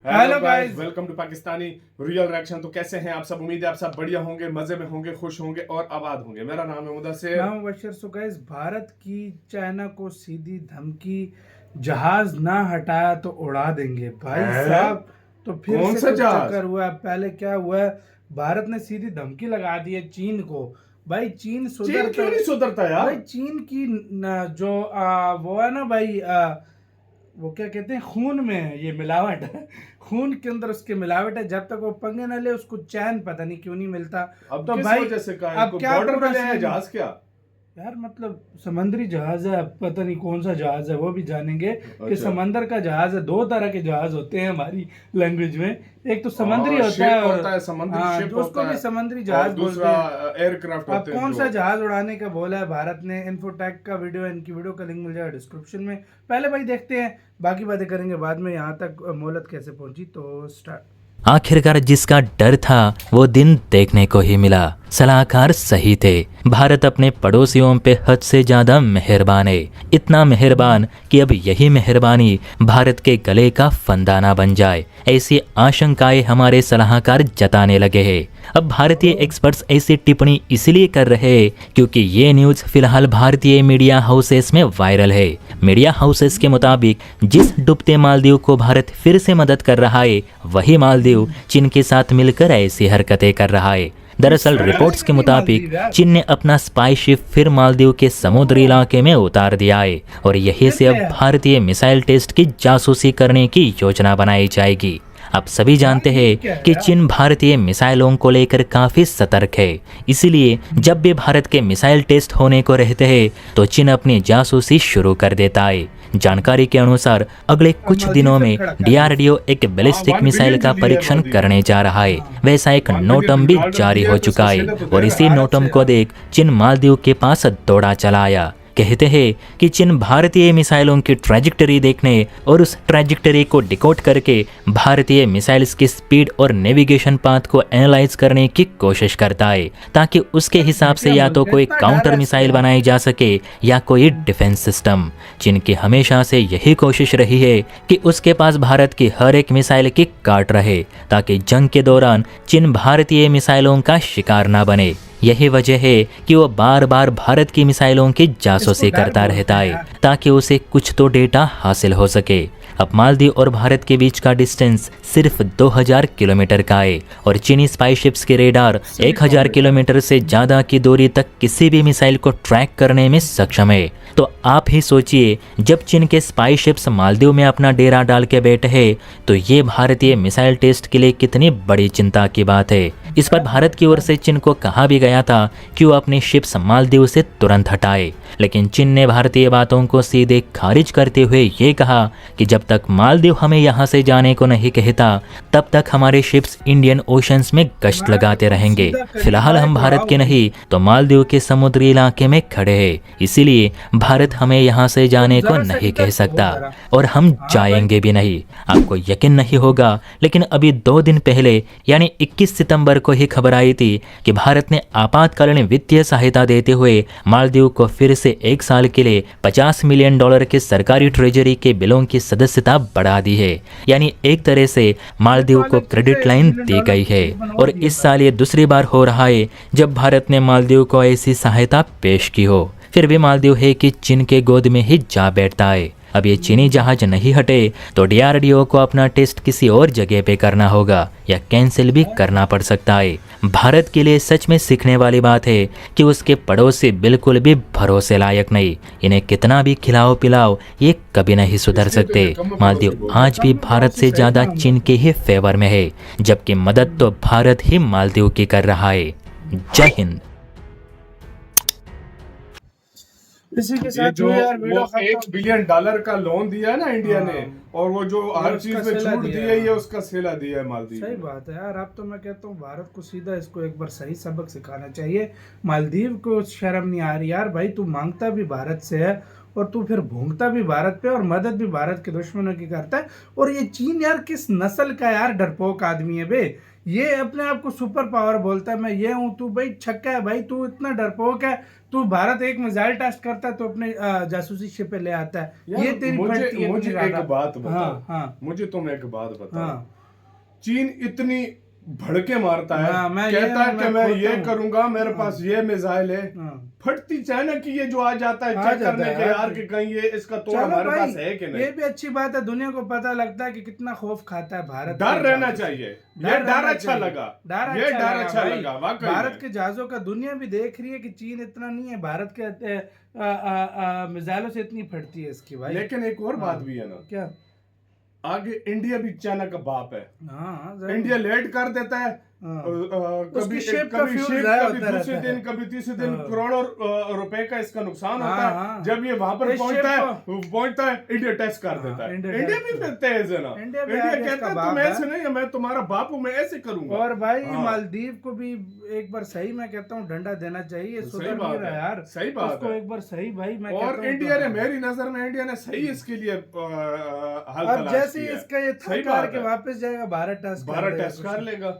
Hello guys, welcome to Pakistani real reaction. तो कैसे हैं आप सब? उम्मीद है आप सब बढ़िया होंगे, मजे में होंगे, खुश होंगे और आबाद होंगे। मेरा नाम है मुदस्सिर। नाम बशर। सो गाइस, भारत की चाइना को सीधी धमकी, जहाज ना हटाया तो उड़ा देंगे भाई साहब। तो फिर कौन से सा कुछ जहाज? चक्कर हुआ है। पहले क्या हुआ है, भारत ने सीधी धमकी लगा दी है चीन को। भाई चीन चीन क्यों नहीं सुधरता यार? भाई चीन की जो वो है ना भाई, वो क्या कहते हैं, खून में है ये मिलावट है। खून के अंदर उसके मिलावट है। जब तक वो पंगे न ले उसको चैन पता नहीं क्यों नहीं मिलता। अब तो किस भाई वजह से का अब क्या बॉर्डर पे पूरा ले आया सीन जहाज क्या? यार, मतलब समुद्री जहाज है, अब पता नहीं कौन सा जहाज है वो भी जानेंगे कि अच्छा। समंदर का जहाज है। दो तरह के जहाज होते हैं हमारी लैंग्वेज में, एक तो समुद्री हाँ, होता है शिप और होता है, समुद्री हाँ, शिप जो उसको होता भी है समुद्री और जहाज बोलते दूसरा हैं। एयरक्राफ्ट अब होते हैं कौन जो। सा जहाज उड़ाने का बोला है भारत ने, इन्फोटेक का वीडियो है, इनकी वीडियो का लिंक मिल जाएगा डिस्क्रिप्शन में। पहले भाई देखते हैं, बाकी बातें करेंगे बाद में। यहाँ तक मोहलत कैसे पहुंची, तो स्टार्ट। आखिरकार जिसका डर था वो दिन देखने को ही मिला। सलाहकार सही थे। भारत अपने पड़ोसियों पे हद से ज्यादा मेहरबान है, इतना मेहरबान कि अब यही मेहरबानी भारत के गले का फंदा ना बन जाए, ऐसी आशंकाएं हमारे सलाहकार जताने लगे हैं। अब भारतीय एक्सपर्ट्स ऐसी टिप्पणी इसलिए कर रहे हैं क्योंकि ये न्यूज़ फिलहाल भारतीय मीडिया हाउसेस में वायरल है। मीडिया हाउसेस के मुताबिक जिस डूबते मालदीव को भारत फिर से मदद कर रहा है, वही मालदीव चीन के साथ मिलकर ऐसी हरकतें कर रहा है। दरअसल रिपोर्ट्स के मुताबिक चीन ने अपना स्पाई शिप फिर मालदीव के समुद्री इलाके में उतार दिया है और यहीं से अब भारतीय मिसाइल टेस्ट की जासूसी करने की योजना बनाई जाएगी। आप सभी जानते हैं कि चीन भारतीय मिसाइलों को लेकर काफी सतर्क है, इसलिए जब भी भारत के मिसाइल टेस्ट होने को रहते हैं तो चीन अपनी जासूसी शुरू कर देता है। जानकारी के अनुसार अगले कुछ दिनों में डीआरडीओ एक बैलिस्टिक मिसाइल का परीक्षण करने जा रहा है। वैसा एक नोटम भी जारी हो चुका है और इसी नोटम को देख चीन मालदीव के पास दौड़ा चला आया। कहते हैं कि चीन भारतीय मिसाइलों की ट्रैजेक्टरी देखने और उस ट्रैजेक्टरी को डिकोड करके भारतीय मिसाइल्स की स्पीड और नेविगेशन पाथ को एनालाइज करने की कोशिश करता है, ताकि उसके हिसाब से या तो कोई काउंटर मिसाइल बनाई जा सके या कोई डिफेंस सिस्टम। चीन की हमेशा से यही कोशिश रही है कि उसके पास भारत की हर एक मिसाइल की काट रहे, ताकि जंग के दौरान चीन भारतीय मिसाइलों का शिकार न बने। यही वजह है कि वो बार बार भारत की मिसाइलों की जासूसी करता रहता है, ताकि उसे कुछ तो डेटा हासिल हो सके। अब मालदीव और भारत के बीच का डिस्टेंस सिर्फ 2000 किलोमीटर का है और चीनी स्पाई शिप्स के रेडार 1000 किलोमीटर से ज़्यादा की दूरी तक किसी भी मिसाइल को ट्रैक करने में सक्षम है। तो आप ही सोचिए, जब चीन के स्पाई शिप्स मालदीव में अपना डेरा डाल के बैठे हैं तो ये भारतीय मिसाइल टेस्ट के लिए कितनी बड़ी चिंता की बात है। इस पर भारत की ओर से चीन को कहा भी गया था कि वो अपनी शिप्स मालदीव से तुरंत हटाए, लेकिन चीन ने भारतीय बातों को सीधे खारिज करते हुए ये कहा कि जब तक मालदीव हमें यहाँ से जाने को नहीं कहता तब तक हमारे शिप्स इंडियन ओशंस में गश्त लगाते रहेंगे। फिलहाल हम भारत के नहीं तो मालदीव के समुद्री इलाके में खड़े हैं, इसीलिए भारत हमें यहाँ से जाने को नहीं कह सकता और हम जाएंगे भी नहीं। आपको यकीन नहीं होगा, लेकिन अभी 2 दिन पहले यानी 21 सितंबर को ही खबर आई थी कि भारत ने आपातकालीन वित्तीय सहायता देते हुए मालदीव को फिर से 1 साल के लिए $50 मिलियन के सरकारी ट्रेजरी के बिलों की सदस्यता बढ़ा दी है। यानी एक तरह से मालदीव को क्रेडिट लाइन दी गई है और इस साल ये दूसरी बार हो रहा है जब भारत ने मालदीव को ऐसी सहायता पेश की हो। फिर भी मालदीव है कि चीन के गोद में ही जा बैठता है। अब ये चीनी जहाज नहीं हटे तो डीआरडीओ को अपना टेस्ट किसी और जगह पे करना होगा या कैंसिल भी करना पड़ सकता है। भारत के लिए सच में सीखने वाली बात है कि उसके पड़ोसी बिल्कुल भी भरोसे लायक नहीं। इन्हें कितना भी खिलाओ पिलाओ ये कभी नहीं सुधर सकते। मालदीव आज भी भारत से ज्यादा चीन के ही फेवर में है, जबकि मदद तो भारत ही मालदीव की कर रहा है। जय हिंद। इसी के ये साथ जो यार वो वीडियो $1 बिलियन का लोन दिया है ना इंडिया ने, और वो जो हर उसका चीज में सिला छूट दिया दी है, ये उसका सिला दिया है मालदीव सही ने। बात है यार। अब तो मैं कहता हूँ भारत को सीधा इसको एक बार सही सबक सिखाना चाहिए। मालदीव को शर्म नहीं आ रही यार। भाई तू मांगता भी भारत से है और तू फिर भूंगता भी भारत पे और मदद भी भारत के दुश्मनों की करता है। और ये चीन यार किस नस्ल का यार डरपोक आदमी है बे। ये अपने आप को सुपर पावर बोलता है, मैं ये हूँ, तू भाई छक्का है भाई, तू इतना डरपोक है, तू भारत एक मिसाइल टेस्ट करता है तो अपने जासूसी शिप पे ले आता है, यार, ये तेरी फटती है। मुझे एक बात बताओ, हाँ हाँ मुझे तुम एक बात बताओ, हाँ चीन इतनी भड़के मारता है, हाँ, मैं कहता है कि मैं ये खोता हूँ। करूंगा, मेरे पास ये मिसाइल है, हाँ। फटती चाइना की ये जो आ जाता है आ चेक जाता करने है के यार। यार कि कहीं ये इसका तोड़ चलो हमारे भाई, पास है कि नहीं। ये भी अच्छी बात है, दुनिया को पता लगता है कि कितना खौफ खाता है भारत। डर रहना चाहिए, ये डर अच्छा लगा, ये डर अच्छा भाई। लगा वाकई भारत में। के जहाजों का दुनिया भी देख रही है कि चीन इतना नहीं है, भारत के मिसाइलों से इतनी फटती है इसकी भाई। लेकिन एक और बात भी है ना, क्या? आगे इंडिया भी चाइना का बाप है, हाँ जरूर। इंडिया लेट कर देता है, हाँ। कभी उसकी शेप का कभी फ्यूल शेप, ज़ाया कभी होता दूसरे रहता दिन, है। कभी तीसरे दिन हाँ। करोड़ों रुपए का इसका नुकसान होता हाँ, है। हाँ। जब ये वहां पर इस पहुंचता शेप है इंडिया टेस्ट कर हाँ, देता है। इंडिया इंडिया टेस्ट भी फिर तेज है ना, इंडिया भी इंडिया यार कहता इसका है बाप तुम है। ऐसे नहीं है, मैं तुम्हारा बाप हूं, मैं ऐसे करूंगा। और भाई हाँ। मालदीव को भी एक बार सही, मैं कहता हूँ डंडा देना चाहिए, सही सुधर बात नहीं रहा है, यार, सही बात उसको है। एक बार सही भाई मैं और कहता हूँ इंडिया तो- ने, मेरी नजर में इंडिया ने सही इसके लिए हल अब तलाश जैसे किया है। इसका ये सही थक बात के है। वापस जाएगा, भारत टेस्ट भारत टेस्ट कर लेगा।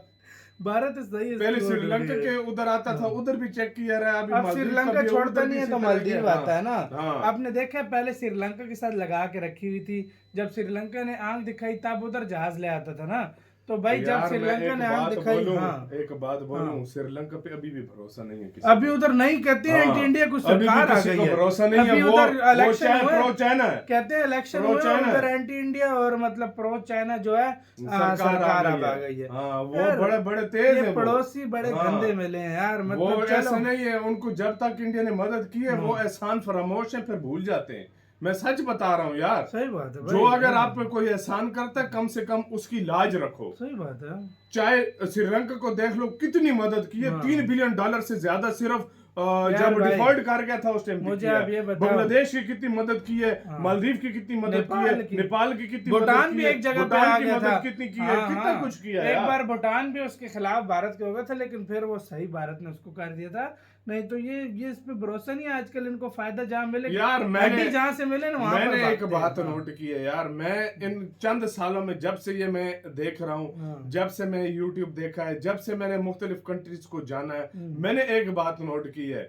भारत इस सही पहले श्रीलंका के उधर आता था, उधर भी चेक किया रहा है, अभी अब मालदीव का श्रीलंका भी छोड़ता उधर नहीं भी है इसी तो तरह मालदीव के- आता है ना। हाँ। आपने देखा है पहले श्रीलंका के साथ लगा के रखी हुई थी, जब श्रीलंका ने आंख दिखाई तब उधर जहाज ले आता था ना, तो भाई जब यार, मैं श्रीलंका एक ने आंख बात दिखाई। बोलूं, हाँ एक बात बोलूं, हाँ। श्रीलंका पे अभी भी भरोसा नहीं है किसी अभी को। उधर नहीं कहते हैं, हाँ, इंडिया को अभी भी सरकार आ किसी गई को है, भरोसा नहीं है, अभी वो उधर इलेक्शन चाहे हुए, प्रो चाइना है, कहते हैं इलेक्शन प्रो हुए, चाइना है। उधर एंटी इंडिया और मतलब प्रो चाइना जो है सरकार अब आ गई है। हाँ, वो यार, बड़े बड़े तेज ये है वो। पड़ोसी बड़े हाँ। गंदे मिले हैं यार, वो मतलब ऐसा चलो नहीं है, उनको जब तक इंडिया ने मदद की है वो एहसान फरामोश है, फिर भूल जाते हैं। मैं सच बता रहा हूँ यार, सही बात है भाई, जो अगर आप पे कोई एहसान करता है, कम से कम उसकी लाज रखो। सही बात है। चाहे श्रीलंका को देख लो, कितनी मदद की है, हाँ। $3 बिलियन से ज्यादा सिर्फ यार जब भाई, डिफॉल्ट कर गया था उस टाइम मुझे आप ये बताओ, बांग्लादेश की कितनी मदद की है, हाँ। मालदीव की कितनी मदद की नेपाल है, की। नेपाल की कितनी भूटान मदद भी की है, एक जगह पे भूटान आ की गया था, मदद कितनी की है, हाँ, कितना हाँ। कुछ किया एक यार। बार भूटान भी उसके खिलाफ भारत के हो गया था, लेकिन फिर वो सही भारत ने उसको कर दिया था। नहीं तो ये इस पे भरोसा नहीं है आजकल, इनको फायदा जहाँ मिले यार, मैंने जहाँ से मिले ना वहाँ पर मैंने एक भागते बात हैं। नोट की है यार, मैं इन चंद सालों में जब से ये मैं देख रहा हूँ, हाँ। जब से मैं यूट्यूब देखा है, जब से मैंने मुख्तलिफ कंट्रीज को जाना है, मैंने एक बात नोट की है,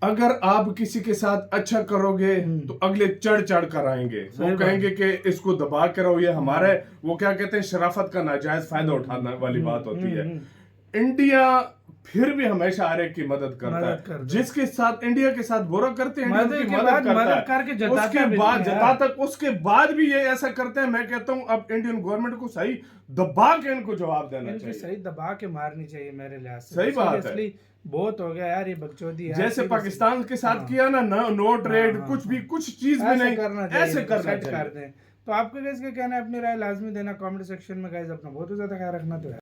अगर आप किसी के साथ अच्छा करोगे तो अगले चढ़ चढ़ कर आएंगे, वो कहेंगे कि इसको दबा के रहो, ये हमारे, वो क्या कहते हैं, शराफत का नाजायज फायदा उठाने वाली बात होती है। इंडिया फिर भी हमेशा आर की मदद करता है, जिसके साथ इंडिया के साथ बुरा करते हैं, मदद उनकी के मदद बाद करता मदद है, करके जताता उसके भी बाद नहीं है। जता तक उसके बाद भी ये ऐसा करते हैं। मैं कहता हूँ अब इंडियन गवर्नमेंट को सही दबा के इनको जवाब देना इनकी चाहिए। सही दबा के मारनी चाहिए मेरे लिहाज से। सही बात है। Seriously, बहुत हो गया यार ये बकचोदी यार, जैसे seriously। पाकिस्तान के साथ हाँ। किया ना, नो ट्रेड, हाँ, कुछ हाँ। भी, कुछ चीज भी ऐसे नहीं, करना चाहिए, ऐसे करना सेट चाहिए। कर दें। तो आपका कैसे कहना है, अपनी राय लाजमी देना कमेंट सेक्शन में गाइस, अपना बहुत ही ज्यादा ख्याल रखना। तो